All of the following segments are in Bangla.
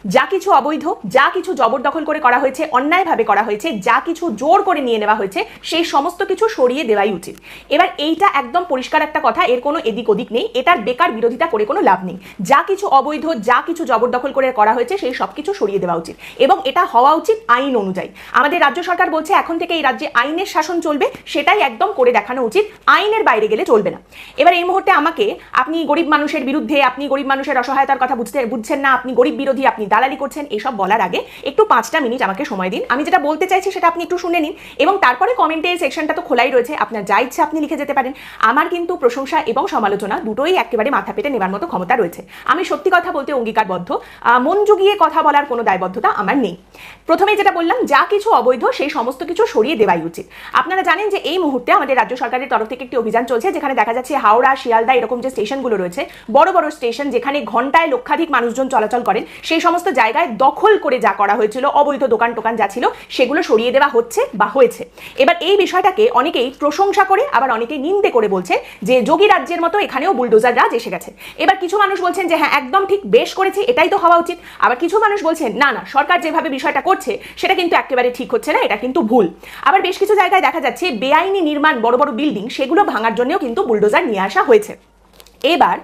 যা কিছু অবৈধ, যা কিছু জবরদখল করে করা হয়েছে, অন্যায়ভাবে করা হয়েছে, যা কিছু জোর করে নিয়ে নেওয়া হয়েছে, সেই সমস্ত কিছু সরিয়ে দেওয়াই উচিত। এবার এইটা একদম পরিষ্কার একটা কথা, এর কোনো এদিক ওদিক নেই, এটার বেকার বিরোধিতা করে কোনো লাভ নেই। যা কিছু অবৈধ, যা কিছু জবরদখল করে করা হয়েছে সেই সব কিছু সরিয়ে দেওয়া উচিত, এবং এটা হওয়া উচিত আইন অনুযায়ী। আমাদের রাজ্য সরকার বলছে এখন থেকে এই রাজ্যে আইনের শাসন চলবে, সেটাই একদম করে দেখানো উচিত, আইনের বাইরে গেলে চলবে না। এবার এই মুহূর্তে আমাকে আপনি গরিব মানুষের বিরুদ্ধে, আপনি গরিব মানুষের অসহায়তার কথা বুঝছেন না, আপনি গরিব বিরোধী, আপনি দালালি করছেন, এসব বলার আগে একটু 5টা মিনিট আমাকে সময় দিন। আমি যেটা বলতে চাইছি সেটা আপনি একটু শুনে নিন, এবং তারপরে কমেন্টের সেকশনটা তো খোলাই রয়েছে, আপনার যা ইচ্ছে আপনি লিখে যেতে পারেন। আমার কিন্তু প্রশংসা এবং সমালোচনা দুটোই একেবারে মাথা পেতে নেবার মতো ক্ষমতা রয়েছে। আমি সত্যি কথা বলতে অঙ্গীকারবদ্ধ, মন জুগিয়ে কথা বলার কোনো দায়বদ্ধতা আমার নেই। প্রথমে যেটা বললাম, যা কিছু অবৈধ সেই সমস্ত কিছু সরিয়ে দেওয়াই উচিত। আপনারা জানেন যে এই মুহূর্তে আমাদের রাজ্য সরকারের তরফ থেকে একটি অভিযান চলছে, যেখানে দেখা যাচ্ছে হাওড়া, শিয়ালদা এরকম যে স্টেশনগুলো রয়েছে, বড় বড় স্টেশন যেখানে ঘন্টায় লক্ষাধিক মানুষজন চলাচল করেন, সেই সমস্ত জায়গায় দখল করে যা করা হয়েছিল, অবৈধ দোকান টোকান যা ছিল, সেগুলো সরিয়ে দেওয়া হচ্ছে বা হয়েছে। এবার এই বিষয়টাকে অনেকেই প্রশংসা করে, আবার অনেকেই নিন্দে করে বলছে যে যোগী রাজ্যের মতো এখানেও বুলডোজার রাজ এসে গেছে। এবার কিছু মানুষ বলছেন যে হ্যাঁ একদম ঠিক, বেশ করেছে, এটাই তো হওয়া উচিত। আবার কিছু মানুষ বলছেন না না, সরকার যেভাবে বিষয়টা করছে সেটা কিন্তু একেবারে ঠিক হচ্ছে না, এটা কিন্তু ভুল। আবার বেশ কিছু জায়গায় দেখা যাচ্ছে বেআইনি নির্মাণ, বড় বড় বিল্ডিং, সেগুলো ভাঙার জন্যও কিন্তু বুলডোজার নিয়ে আসা হয়েছে। এবার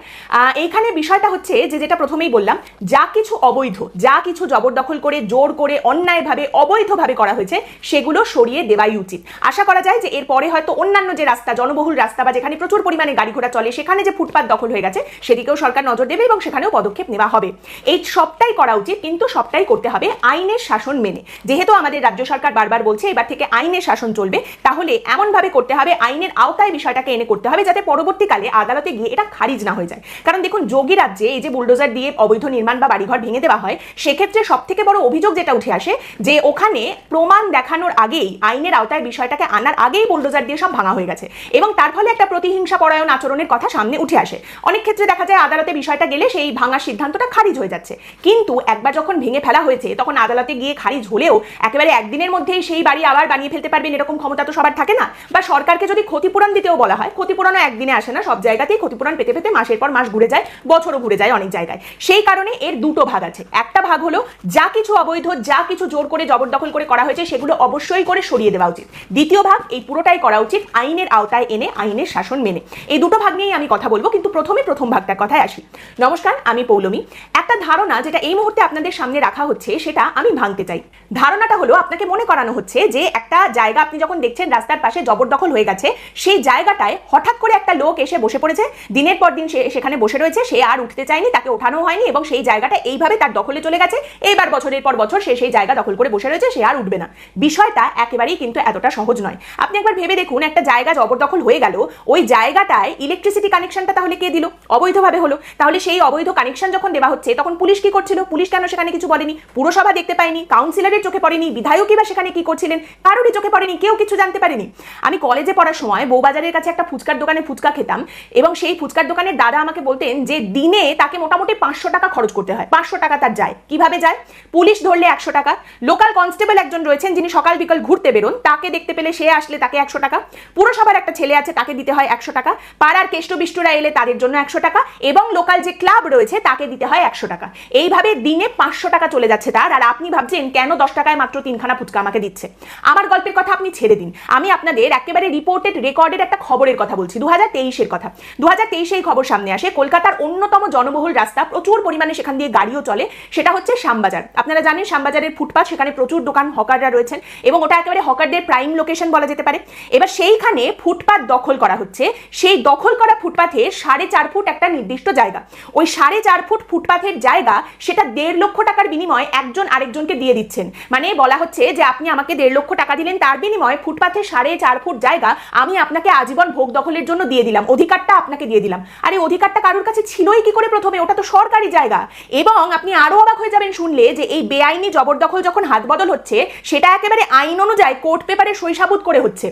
এইখানে বিষয়টা হচ্ছে যে যেটা প্রথমেই বললাম, যা কিছু অবৈধ, যা কিছু জবরদখল করে, জোর করে, অন্যায়ভাবে, অবৈধভাবে করা হয়েছে, সেগুলো সরিয়ে দেওয়াই উচিত। আশা করা যায় যে এরপরে হয়তো অন্যান্য যে রাস্তা, জনবহুল রাস্তা বা যেখানে প্রচুর পরিমাণে গাড়ি ঘোড়া চলে, সেখানে যে ফুটপাত দখল হয়ে গেছে, সেদিকেও সরকার নজর দেবে এবং সেখানেও পদক্ষেপ নেওয়া হবে। এই সবটাই করা উচিত, কিন্তু সবটাই করতে হবে আইনের শাসন মেনে। যেহেতু আমাদের রাজ্য সরকার বারবার বলছে এবার থেকে আইনের শাসন চলবে, তাহলে এমনভাবে করতে হবে, আইনের আওতায় বিষয়টাকে এনে করতে হবে, যাতে পরবর্তীকালে আদালতে গিয়ে এটা খারিজ না হয়ে যায়। কারণ দেখুন, যোগী রাজ্যে এই যে বুলডোজার দিয়ে অবৈধ নির্মাণ বা বাড়িঘর ভেঙে দেওয়া হয়, সেক্ষেত্রে সব থেকে বড় অভিযোগ যেটা উঠে আসে যে ওখানে প্রমাণ দেখানোর আগেই, আইনের আওতায় বিষয়টাকে আনার আগেই বুলডোজার দিয়ে সব ভাঙা হয়ে গেছে, এবং তার ফলে একটা প্রতিহিংসা পরায়ণ আচরণের কথা সামনে উঠে আসে। অনেক ক্ষেত্রে দেখা যায় আদালতে বিষয়টা গেলে সেই ভাঙার সিদ্ধান্তটা খারিজ হয়ে যাচ্ছে, কিন্তু একবার যখন ভেঙে ফেলা হয়েছে তখন আদালতে গিয়ে খারিজ হলেও একেবারে একদিনের মধ্যেই সেই বাড়ি আবার বানিয়ে ফেলতে পারবেন এরকম ক্ষমতা তো সবার থাকে না। বা সরকারকে যদি ক্ষতিপূরণ দিতেও বলা হয়, ক্ষতিপূরণও একদিনে আসে না, সব জায়গাতেই ক্ষতিপূরণ পেতে পেতে মাসের পর মাস ঘুরে যায়, বছরও ঘুরে যায় অনেক জায়গায়। সেই কারণে এর দুটো ভাগ আছে। একটা ভাগ হলো যা কিছু অবৈধ, যা কিছু জোর করে জবরদখল করে করা হয়েছে, সেগুলো অবশ্যই করে সরিয়ে দেওয়া উচিত। দ্বিতীয় ভাগ, এই পুরোটাই করা উচিত আইনের আওতায় এনে, আইনের শাসন মেনে। এই দুটো ভাগ নিয়েই আমি কথা বলবো, কিন্তু প্রথমে প্রথম ভাগটার কথায় আসি। নমস্কার, আমি পৌলমী। একটা ধারণা যেটা এই মুহূর্তে আপনাদের সামনে রাখা হচ্ছে, সেটা আমি ভাঙতে চাই। ধারণাটা হলো, আপনাকে মনে করানো হচ্ছে যে একটা জায়গা আপনি যখন দেখছেন রাস্তার পাশে জবরদখল হয়ে গেছে, সেই জায়গাটায় হঠাৎ করে একটা লোক এসে বসে পড়েছে, দিনের পর দিন সেখানে বসে রয়েছে, সে আর উঠতে চায়নি, তাকে ওঠানো হয়নি, এবং সেই জায়গাটা এইভাবে তার দখলে চলে গেছে। এইবার বছরের পর বছর সে সেই জায়গা দখল করে বসে রয়েছে, সে আর উঠবে না। বিষয়টা একেবারেই কিন্তু এতটা সহজ নয়। আপনি একবার ভেবে দেখুন, একটা জায়গা জবরদখল হয়ে গেল, ওই জায়গাটায় ইলেকট্রিসিটি কানেকশনটা তাহলে কে দিল? অবৈধভাবে হলো। তাহলে সেই অবৈধ কানেকশন যখন দেওয়া হচ্ছে, তখন পুলিশ কি করছিল? পুলিশ কেন সেখানে কিছু বলেনি? পুরসভা দেখতে পায়নি, কাউন্সিলরের চোখে পড়েনি, বিধায়কই বা সেখানে কি করছিলেন কারোরই চোখে পড়েনি, কেউ কিছু জানতে পারেনি। আমি কলেজে পড়ার সময় বউবাজারের কাছে একটা ফুচকার দোকানে ফুচকা খেতাম, এবং সেই ফুচকার দোকানের দাদা আমাকে বলতেন যে দিনে তাকে মোটামুটি 500 টাকা খরচ করতে হয়। 500 টাকা তার যায়। কিভাবে যায়? পুলিশ ধরলে 100 টাকা, লোকাল কনস্টেবল একজন রয়েছেন যিনি সকাল বিকাল ঘুরতে বেরোন, তাকে দেখতে পেলে সে আসলে তাকে 100 টাকা, পুরসভার একটা ছেলে আছে তাকে দিতে হয় 100 টাকা, পাড়ার কেষ্টবিষ্টুরা এলে তাদের জন্য 100 টাকা, এবং লোকাল যে ক্লাব রয়েছে তাকে দিতে হয় 100 টাকা। এইভাবে দিনে 500 টাকা চলে যাচ্ছে তার। আর আপনি ভাবছেন কেন 10 টাকায় মাত্র 3খানা ফুচকা আমাকে দিচ্ছে? আমার গল্পের কথা আপনি ছেড়ে দিন, আমি আপনাদের একেবারে রিপোর্টেড, রেকর্ডেড একটা খবরের কথা বলছি, 2023-এর কথা। 2023-এ এই খবর সামনে আসে, কলকাতার অন্যতম জনবহুল রাস্তা, প্রচুর পরিমাণে সেখান দিয়ে গাড়িও চলে, সেটা হচ্ছে শ্যামবাজার। আপনারা জানেন শ্যামবাজারের ফুটপাথ, সেখানে প্রচুর দোকান, হকাররা রয়েছেন, এবং ওটা একেবারে হকারদের প্রাইম লোকেশন বলা যেতে পারে। এবার সেইখানে ফুটপাথ দখল করা হচ্ছে। সেই দখল করা ফুটপাথের 4.5 ফুট একটা নির্দিষ্ট জায়গা, ওই 4.5 ফুট ফুটপাথের জায়গা, সেটা 1.5 লক্ষ টাকার বিনিময়ে একজন আরেকজনকে দিয়ে দিচ্ছেন। মানে বলা হচ্ছে যে আপনি আমাকে 1.5 লক্ষ টাকা দিলেন, তার বিনিময়ে ফুটপাথের 4.5 ফুট জায়গা আমি আপনাকে আজীবন ভোগ দখলের জন্য দিয়ে দিলাম, অধিকারটা আপনাকে দিয়ে দিলাম। আরে অধিকারটা কারোর কাছে ছিলই কি করে প্রথমে? ওটা তো সরকারি জায়গা। এবং আপনি আরো অবাক হয়ে যাবেন শুনলে যে এই বেআইনি জবরদখল যখন হাত বদল হচ্ছে, সেটা একেবারে আইন অনুযায়ী কোর্ট পেপারে সই সাবুত করে হচ্ছে।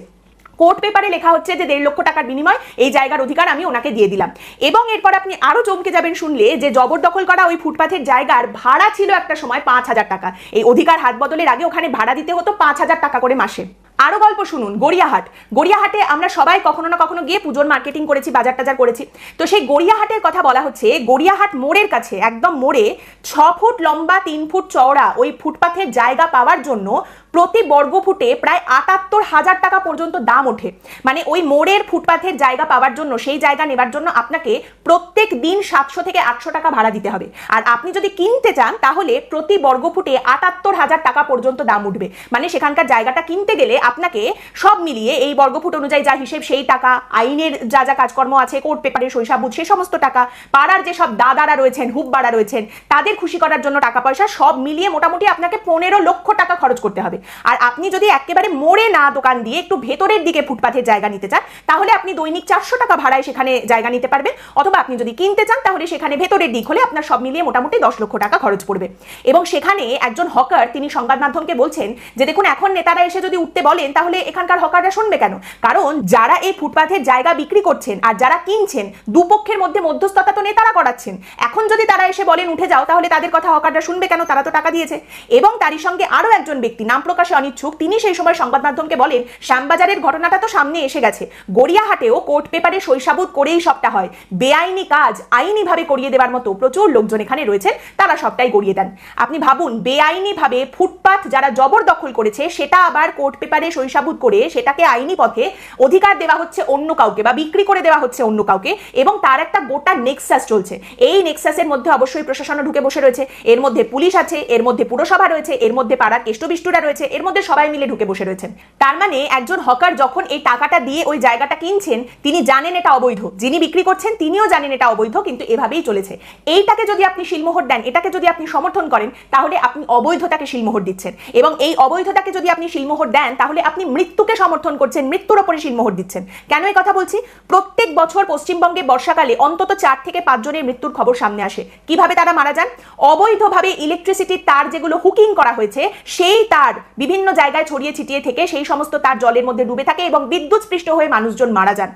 কোর্ট পেপারে লেখা হচ্ছে যে 1.5 লক্ষ টাকার বিনিময় এই জায়গার অধিকার আমি ওনাকে দিয়ে দিলাম। এবং এরপর আপনি আরো চমকে যাবেন শুনলে যে জবরদখল করা ওই ফুটপাথের জায়গার ভাড়া ছিল একটা সময় 5,000 টাকা। এই অধিকার হাত বদলের আগে ওখানে ভাড়া দিতে হতো 5,000 টাকা করে মাসে। আরো গল্প শুনুন, গড়িয়াহাট। গড়িয়াহাটে আমরা সবাই কখনো না কখনো গিয়ে পুজোর মার্কেটিং করেছি, বাজার টাজার করেছি। তো সেই গড়িয়াহাটের কথা বলা হচ্ছে, গড়িয়াহাট মোড়ের কাছে, একদম মোড়ে 6 ফুট লম্বা 3 ফুট চওড়া ওই ফুটপাথের জায়গা পাওয়ার জন্য প্রতি বর্গ ফুটে প্রায় ৭৮,০০০ টাকা পর্যন্ত দাম ওঠে। মানে ওই মোড়ের ফুটপাথের জায়গা পাওয়ার জন্য, সেই জায়গা নেবার জন্য আপনাকে প্রত্যেক দিন 700 থেকে 800 টাকা ভাড়া দিতে হবে। আর আপনি যদি কিনতে চান তাহলে প্রতি বর্গ ফুটে ৭৮,০০০ টাকা পর্যন্ত দাম উঠবে। মানে সেখানকার জায়গাটা কিনতে গেলে আপনাকে সব মিলিয়ে এই বর্গফুট অনুযায়ী যা হিসেব সেই টাকা, আইনের যা যা কাজকর্ম আছে, কোর্ট পেপারের শৈশাবুদ, সে সমস্ত টাকা, পাড়ার যে সব দাদারা রয়েছেন, হুব্বারা রয়েছেন, তাদের খুশি করার জন্য টাকা পয়সা, সব মিলিয়ে মোটামুটি আপনাকে 15 লক্ষ টাকা খরচ করতে হবে। আর আপনি যদি একেবারে মোড়ে না দোকান দিয়ে একটু ভেতরের দিকে ফুটপাথের জায়গা নিতে চান তাহলে আপনি দৈনিক 400 টাকা ভাড়ায় সেখানে জায়গা নিতে পারবেন। অথবা আপনি যদি কিনতে চান তাহলে সেখানে ভেতরের দিক হলে আপনার সব মিলিয়ে মোটামুটি 10 লক্ষ টাকা খরচ পড়বে। এবং সেখানে একজন হকার তিনি সংবাদ মাধ্যমকে বলছেন যে দেখুন, এখন নেতারা এসে যদি উঠতে বলেন তাহলে এখানকার হকাররা শুনবে কেন? কারণ যারা এই ফুটপাথের জায়গা বিক্রি করছেন আর যারা কিনছেন, দুপক্ষের মধ্যে মধ্যস্থতা তো নেতারা করাচ্ছেন। এখন যদি তারা এসে বলেন উঠে যাও, তাহলে তাদের কথা হকাররা শুনবে কেন? তারা তো টাকা দিয়েছে। এবং তারই সঙ্গে আরো একজন ব্যক্তি, নাম প্রকাশে অনিচ্ছুক, তিনি সেই সময় সংবাদ মাধ্যমকে বলেন, শ্যামবাজারের ঘটনাটা তো সামনে এসে গেছে, গড়িয়াহাটেও কোর্ট পেপারে শৈশাবুদ করেই সবটা হয়, বেআইনি কাজ আইনিভাবে করিয়ে দেওয়ার মতো প্রচুর লোকজন এখানে রয়েছেন, তারা সবটাই গড়িয়ে দেন। আপনি ভাবুন, বেআইনিভাবে ফুটপাথ যারা জবরদখল করেছে সেটা আবার কোর্ট পেপারে শৈশাবুদ করে সেটাকে আইনি পথে অধিকার দেওয়া হচ্ছে অন্য কাউকে বা বিক্রি করে দেওয়া হচ্ছে অন্য কাউকে, এবং তার একটা গোটা নেক্সাস চলছে। এই নেক্সাসের মধ্যে অবশ্যই প্রশাসনও ঢুকে বসে রয়েছে, এর মধ্যে পুলিশ আছে, এর মধ্যে পুরসভা রয়েছে, এর মধ্যে পাড়ার কেষ্টবিষ্টুরা রয়েছে, এর মধ্যে সবাই মিলে ঢুকে বসে রয়েছেন। তার মানে একজন হকার যখন এই টাকাটা দিয়ে ওই জায়গাটা কিনছেন, তিনি জানেন এটা অবৈধ, যিনি বিক্রি করছেন তিনিও জানেন এটা অবৈধ, কিন্তু এভাবেই চলেছে। এইটাকে যদি আপনি শিলমোহর দেন, এটাকে যদি আপনি সমর্থন করেন, তাহলে আপনি অবৈধতাকে শিলমোহর দিচ্ছেন। এবং এই অবৈধতাকে যদি আপনি শিলমোহর দেন তাহলে আপনি মৃত্যুকে সমর্থন করছেন, মৃত্যুর ওপরে শিলমোহর দিচ্ছেন। কেন এই কথা বলছি? প্রত্যেক বছর পশ্চিমবঙ্গে বর্ষাকালে অন্তত 4 থেকে 5 জনের মৃত্যুর খবর সামনে আসে। কিভাবে তারা মারা যান? অবৈধভাবে ইলেকট্রিসিটির তার যেগুলো হুকিং করা হয়েছে, সেই তার বিভিন্ন জায়গায় ছড়িয়ে ছিটিয়ে থেকে সেই সমস্ত তার জলের মধ্যে ডুবে থাকে এবং বিদ্যুৎ স্পৃষ্ট হয়ে মানুষজন মারা যান।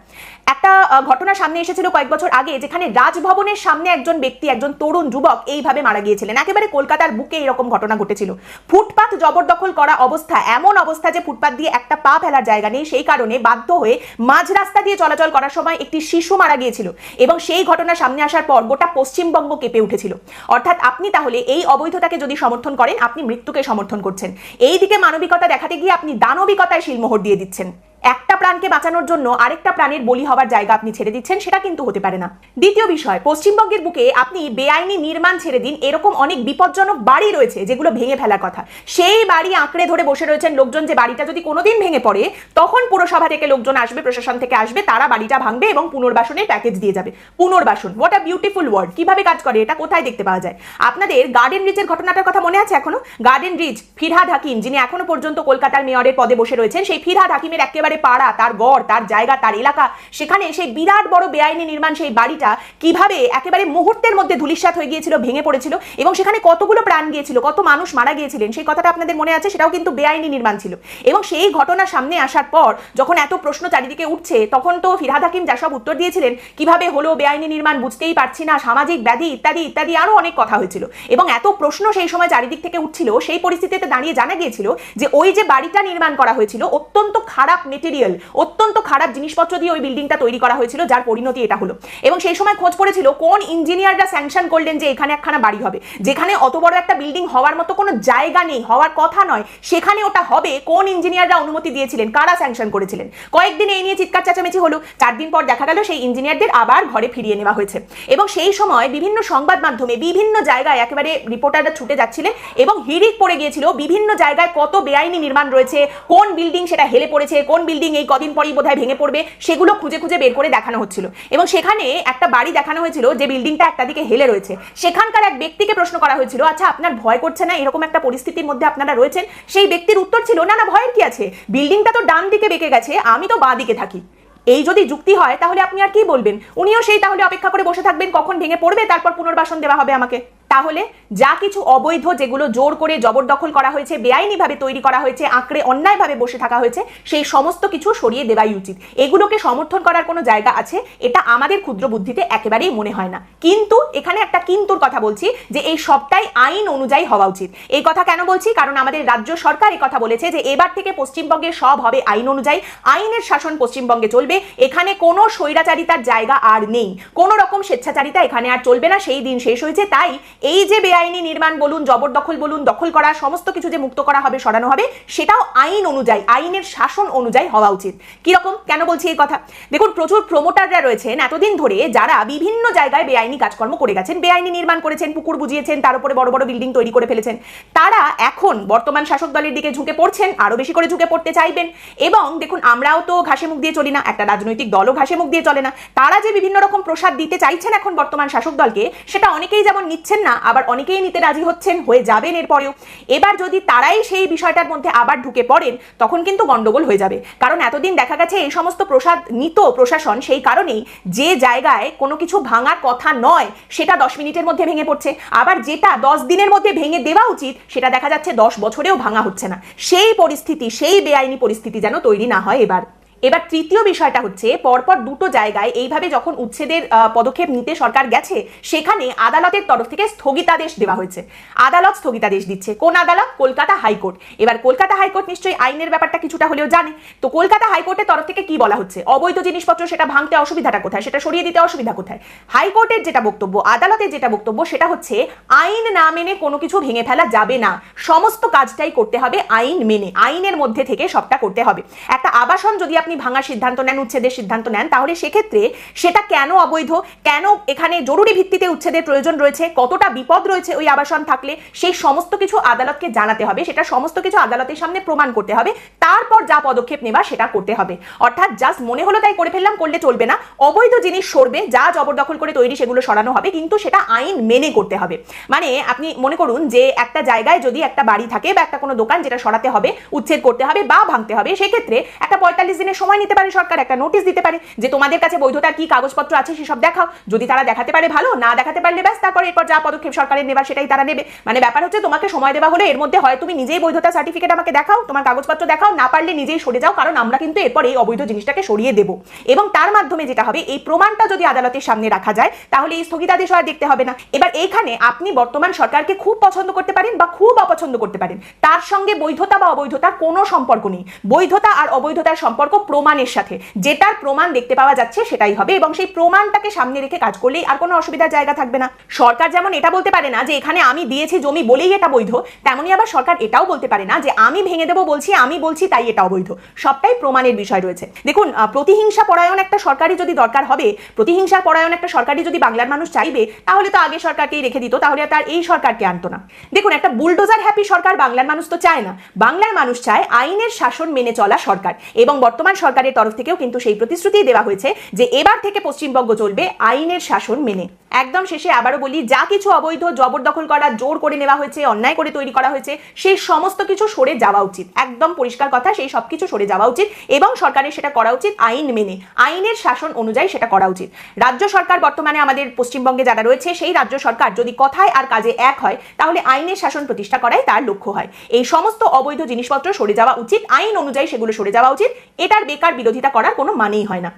একটা ঘটনা সামনে এসেছিল কয়েক বছর আগে, যেখানে রাজভবনের সামনে একজন ব্যক্তি, একজন তরুণ যুবক এইভাবে মারা গিয়েছিলেন। একেবারে কলকাতার বুকে এরকম ঘটনা ঘটেছিল। ফুটপাথ জবরদখল করা অবস্থা, এমন অবস্থা যে ফুটপাথ দিয়ে একটা পা ফেলার জায়গা নেই, সেই কারণে বাধ্য হয়ে মাঝ রাস্তা দিয়ে চলাচল করার সময় একটি শিশু মারা গিয়েছিল। এবং সেই ঘটনা সামনে আসার পর গোটা পশ্চিমবঙ্গ কেঁপে উঠেছিল। অর্থাৎ আপনি তাহলে এই অবৈধতাকে যদি সমর্থন করেন, আপনি মৃত্যুকে সমর্থন করছেন। এই দিকে মানবিকতা দেখাতে গিয়ে আপনি দানবিকতায় শিলমোহর দিয়ে দিচ্ছেন। একটা প্রাণকে বাঁচানোর জন্য আরেকটা প্রাণের বলি হওয়ার জায়গা আপনি ছেড়ে দিচ্ছেন, সেটা কিন্তু হতে পারে না। দ্বিতীয় বিষয়, পশ্চিমবঙ্গের বুকে আপনি বেআইনি নির্মাণ ছেড়ে দিন, এরকম অনেক বিপজ্জনক বাড়ি রয়েছে যেগুলো ভেঙে ফেলার কথা। সেই বাড়ি আঁকড়ে ধরে বসে রয়েছেন লোকজন, যে বাড়িটা যদি কোনোদিন ভেঙে পড়ে তখন পুরসভা থেকে লোকজন আসবে, প্রশাসন থেকে আসবে, তারা বাড়িটা ভাঙবে এবং পুনর্বাসনের প্যাকেজ দিয়ে যাবে। পুনর্বাসন, হোয়াট আ বিউটিফুল ওয়ার্ড! কিভাবে কাজ করে এটা, কোথায় দেখতে পাওয়া যায়? আপনাদের গার্ডেন রিচের ঘটনাটার কথা মনে আছে এখনো? গার্ডেন রিচ, ফিরহাদ হাকিম, যিনি এখনো পর্যন্ত কলকাতার মেয়রের পদে বসে রয়েছেন, সেই ফিরহাদ হাকিমের একেবারে পাড়া, তার গড়, তার জায়গা, তার এলাকা, সেখানে সেই বিরাট বড় বেআইনি নির্মাণ সেই বাড়িটা কিভাবে একেবারে মুহূর্তের মধ্যে ধূলিসাৎ হয়ে গিয়েছিল, ভেঙে পড়েছিল, এবং সেখানে কতগুলো প্রাণ গিয়েছিল, কত মানুষ মারা গিয়েছিলেন, সেই কথাটা আপনাদের মনে আছে? সেটাও কিন্তু বেআইনি নির্মাণ ছিল। এবং সেই ঘটনা সামনে আসার পর যখন এত প্রশ্ন চারিদিকে উঠছে, তখন তো ফিরহাদ হাকিম যা সব উত্তর দিয়েছিলেন, কিভাবে হলো বেআইনি নির্মাণ বুঝতেই পারছি না, সামাজিক ব্যাধি ইত্যাদি ইত্যাদি, আরো অনেক কথা হয়েছিল। এবং এত প্রশ্ন সেই সময় চারিদিক থেকে উঠছিল, সেই পরিস্থিতিতে দাঁড়িয়ে জানা গিয়েছিল যে ওই যে বাড়িটা নির্মাণ করা হয়েছিল, অত্যন্ত খারাপ মেটেরিয়াল, অত্যন্ত খারাপ জিনিসপত্র দিয়ে ওই বিল্ডিংটা তৈরি করা হয়েছিল, যার পরিণতি এটা হলো। এবং সেই সময় খোঁজ পড়েছিল কোন ইঞ্জিনিয়াররা স্যাংশন করলেন যে এখানে একখানা বাড়ি হবে, যেখানে অত বড় একটা বিল্ডিং হওয়ার মতো কোনো জায়গা নেই, হওয়ার কথা নয়, সেখানে ওটা হবে। কোন ইঞ্জিনিয়াররা অনুমতি দিয়েছিলেন, কারা স্যাংশন করেছিলেন? কয়েকদিন এই নিয়ে চিৎকার চেঁচামেচি হলো, 4 দিন পর দেখা গেল সেই ইঞ্জিনিয়ারদের আবার ঘরে ফিরিয়ে নেওয়া হয়েছে। এবং সেই সময় বিভিন্ন সংবাদ মাধ্যমে বিভিন্ন জায়গায় একেবারে রিপোর্টাররা ছুটে যাচ্ছিলেন এবং হিড়িক পড়ে গিয়েছিল বিভিন্ন জায়গায় কত বেআইনি নির্মাণ রয়েছে, কোন বিল্ডিং সেটা হেলে পড়েছে, কোন বিল্ডিং এই কদিন পরই বোধহয় ভেঙে পড়বে, সেগুলো খুঁজে খুঁজে বের করে দেখানো হচ্ছিল। এবং সেখানে একটা বাড়ি দেখানো হয়েছিল যে বিল্ডিংটা একটা দিকে হেলে রয়েছে। সেখানকার এক ব্যক্তিকে প্রশ্ন করা হয়েছিল, আচ্ছা আপনার ভয় করছে না, এরকম একটা পরিস্থিতির মধ্যে আপনারা রয়েছেন? সেই ব্যক্তির উত্তর ছিল, না না, ভয়ের কি আছে, বিল্ডিংটা তো ডান দিকে বেঁকে গেছে, আমি তো বাঁ দিকে থাকি। এই যদি যুক্তি হয় তাহলে আপনি আর কি বলবেন? উনিও সেই তাহলে অপেক্ষা করে বসে থাকবেন কখন ভেঙে পড়বে, তারপর পুনর্বাসন দেওয়া হবে আমাকে। তাহলে যা কিছু অবৈধ, যেগুলো জোর করে জবরদখল করা হয়েছে, বেআইনিভাবে তৈরি করা হয়েছে, আঁকড়ে অন্যায়ভাবে বসে থাকা হয়েছে, সেই সমস্ত কিছু সরিয়ে দেওয়াই উচিত। এগুলোকে সমর্থন করার কোনো জায়গা আছে এটা আমাদের ক্ষুদ্র বুদ্ধিতে একেবারেই মনে হয় না। কিন্তু এখানে একটা কিন্তুর কথা বলছি, যে এই সবটাই আইন অনুযায়ী হওয়া উচিত। এই কথা কেন বলছি? কারণ আমাদের রাজ্য সরকার এই কথা বলেছে যে এবার থেকে পশ্চিমবঙ্গে সব হবে আইন অনুযায়ী, আইনের শাসন পশ্চিমবঙ্গে চলবে, এখানে কোনো স্বৈরাচারিতার জায়গা আর নেই, কোনো রকম স্বেচ্ছাচারিতা এখানে আর চলবে না, সেই দিন শেষ হয়েছে। তাই এই যে বেআইনি নির্মাণ বলুন, জবরদখল বলুন, দখল করা, সমস্ত কিছু যে মুক্ত করা হবে, সরানো হবে, সেটাও আইন অনুযায়ী, আইনের শাসন অনুযায়ী হওয়া উচিত। কিরকম, কেন বলছি এই কথা? দেখুন, প্রচুর প্রমোটাররা রয়েছেন এতদিন ধরে, যারা বিভিন্ন জায়গায় বেআইনি কাজকর্ম করে গেছেন, বেআইনি নির্মাণ করেছেন, পুকুর বুঝিয়েছেন, তার উপরে বড় বড় বিল্ডিং তৈরি করে ফেলেছেন। তারা এখন বর্তমান শাসক দলের দিকে ঝুঁকে পড়ছেন, আরো বেশি করে ঝুঁকে পড়তে চাইবেন। এবং দেখুন, আমরাও তো ঘাসে মুখ দিয়ে চলি না, একটা রাজনৈতিক দলও ঘাসে মুখ দিয়ে চলে না। তারা যে বিভিন্ন রকম প্রসাদ দিতে চাইছেন এখন বর্তমান শাসক দলকে, সেটা অনেকেই যেমন নিচ্ছেন না, আবার অনেকেই নিতে রাজি হচ্ছেন, হয়ে যাবেন এরপরেও। এবার যদি তারাই সেই বিষয়টার মধ্যে আবার ঢুকে পড়েন, তখন কিন্তু গন্ডগোল হয়ে যাবে। কারণ এতদিন দেখা গেছে এই সমস্ত প্রসাদ নিত প্রশাসন, সেই কারণেই যে জায়গায় কোনো কিছু ভাঙার কথা নয়, সেটা 10 মিনিটের মধ্যে ভেঙে পড়ছে। আবার যেটা 10 দিনের মধ্যে ভেঙে দেওয়া উচিত, সেটা দেখা যাচ্ছে 10 বছরেও ভাঙা হচ্ছে না। সেই পরিস্থিতি, সেই বেআইনি পরিস্থিতি যেন তৈরি না হয় এবার। এবার তৃতীয় বিষয়টা হচ্ছে, পরপর দুটো জায়গায় এইভাবে যখন উচ্ছেদের পদক্ষেপ নিতে সরকার গেছে, সেখানে আদালতের তরফ থেকে স্থগিতাদেশ দেওয়া হয়েছে। আদালত স্থগিতাদেশ দিচ্ছে। কোন আদালত? কলকাতা হাইকোর্ট। এবার কলকাতা হাইকোর্ট নিশ্চয়ই আইনের ব্যাপারটা কিছুটা হলেও জানে। তো কলকাতা হাইকোর্টের তরফ থেকে কি বলা হচ্ছে? অবৈধ জিনিসপত্র সেটা ভাঙতে অসুবিধাটা কোথায়, সেটা সরিয়ে দিতে অসুবিধা কোথায়? হাইকোর্টের যেটা বক্তব্য, আদালতের যেটা বক্তব্য, সেটা হচ্ছে আইন না মেনে কোনো কিছু ভেঙে ফেলা যাবে না, সমস্ত কাজটাই করতে হবে আইন মেনে, আইনের মধ্যে থেকে সবটা করতে হবে। একটা আবাসন যদি আপনি ভাঙার সিদ্ধান্ত নেন, উচ্ছেদের সিদ্ধান্ত নেন, তাহলে সেক্ষেত্রে সেটা কেন অবৈধ, কেন এখানে জরুরি ভিত্তিতে উচ্ছেদের প্রয়োজন রয়েছে, কতটা বিপদ রয়েছে ওই আবাসন থাকলে, সেই সমস্ত কিছু আদালতকে জানাতে হবে, সেটা সমস্ত কিছু আদালতের সামনে প্রমাণ করতে হবে, তারপর যা পদক্ষেপ নেবা সেটা করতে হবে। অর্থাৎ জাস্ট মনে হলো তাই করে ফেললাম, করলে চলবে না। অবৈধ জিনিস সরবে, যা জবরদখল করে তৈরি সেগুলো সরানো হবে, কিন্তু সেটা আইন মেনে করতে হবে। মানে আপনি মনে করুন যে একটা জায়গায় যদি একটা বাড়ি থাকে বা একটা কোনো দোকান, যেটা সরাতে হবে, উচ্ছেদ করতে হবে বা ভাঙতে হবে, সেক্ষেত্রে একটা 45 দিনের সময় নিতে পারে সরকার, একটা নোটিশ দিতে পারে যে তোমাদের কাছে বৈধতার কি কাগজপত্র আছে সেসব দেখাও। যদি তারা দেখাতে পারে ভালো, না দেখাতে পারলে ব্যাস, তারপর এরপর যা পদক্ষেপ সরকারের নেবার সেটাই তারা নেবে। মানে ব্যাপার হচ্ছে, তোমাকে সময় দেওয়া হলে এর মধ্যে হয় তুমি নিজেই বৈধতা সার্টিফিকেট আমাকে দেখাও, তোমার কাগজপত্র দেখাও, না পারলে নিজেই সরে যাও, কারণ আমরা কিন্তু এরপর এই অবৈধ জিনিসটাকে সরিয়ে দেব। এবং তার মাধ্যমে যেটা হবে, এই প্রমাণটা যদি আদালতের সামনে রাখা যায়, তাহলে এই স্থগিতাদেশ আর দেখতে হবে না। এবার এইখানে আপনি বর্তমান সরকারকে খুব পছন্দ করতে পারেন বা খুব অপছন্দ করতে পারেন, তার সঙ্গে বৈধতা বা অবৈধতার কোনো সম্পর্ক নেই। বৈধতা আর অবৈধতার সম্পর্ক প্রমাণের সাথে, যেটার প্রমাণ দেখতে পাওয়া যাচ্ছে সেটাই হবে, এবং সেই প্রমাণটাকে সামনে রেখে কাজ করলেই আর কোনো অসুবিধার জায়গা থাকবে না। সরকার যেমন এটা বলতে পারে না যে এখানে আমি দিয়েছি জমি বলেই এটা বৈধ, তেমনি আবার সরকার এটাও বলতে পারে না যে আমি ভেঙে দেবো বলছি, আমি বলছি তাই এটা অবৈধ। সবটাই প্রমাণের বিষয় রয়েছে। দেখুন, প্রতিহিংসা পরায়ণ একটা সরকারি যদি দরকার হবে, প্রতিহিংসা পরায়ণ একটা সরকারি যদি বাংলার মানুষ চাইবে, তাহলে তো আগে সরকারকেই রেখে দিত, তাহলে তার এই সরকারকে আনতো না। দেখুন, একটা বুলডোজার হ্যাপি সরকার বাংলার মানুষ তো চায় না। বাংলার মানুষ চায় আইনের শাসন মেনে চলা সরকার, এবং বর্তমান সরকারের তরফ থেকেও কিন্তু সেই প্রতিশ্রুতি দেওয়া হয়েছে যে এবার থেকে পশ্চিমবঙ্গ চলবে আইনের শাসন মেনে। একদম শেষে আবারও বলি, যা কিছু অবৈধ, জবরদখল করা, জোর করে নেওয়া হয়েছে, অন্যায় করে তৈরি করা হয়েছে, সেই সমস্ত কিছু সরে যাওয়া উচিত। একদম পরিষ্কার কথা, সেই সব কিছু সরে যাওয়া উচিত, এবং সরকারের সেটা করা উচিত আইন মেনে, আইনের শাসন অনুযায়ী সেটা করা উচিত। রাজ্য সরকার বর্তমানে আমাদের পশ্চিমবঙ্গে যারা রয়েছে, সেই রাজ্য সরকার যদি কথায় আর কাজে এক হয়, তাহলে আইনের শাসন প্রতিষ্ঠা করাই তার লক্ষ্য হয়। এই সমস্ত অবৈধ জিনিসপত্র সরে যাওয়া উচিত, আইন অনুযায়ী সেগুলো সরে যাওয়া উচিত। এটার বেকার বিরোধিতা করার কোনো মানেই হয় না।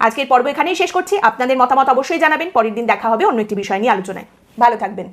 আজকের পর্ব এখানেই শেষ করছি। আপনাদের মতামত অবশ্যই জানাবেন। পরের দিন দেখা হবে অন্য একটি বিষয় নিয়ে আলোচনায়। ভালো থাকবেন।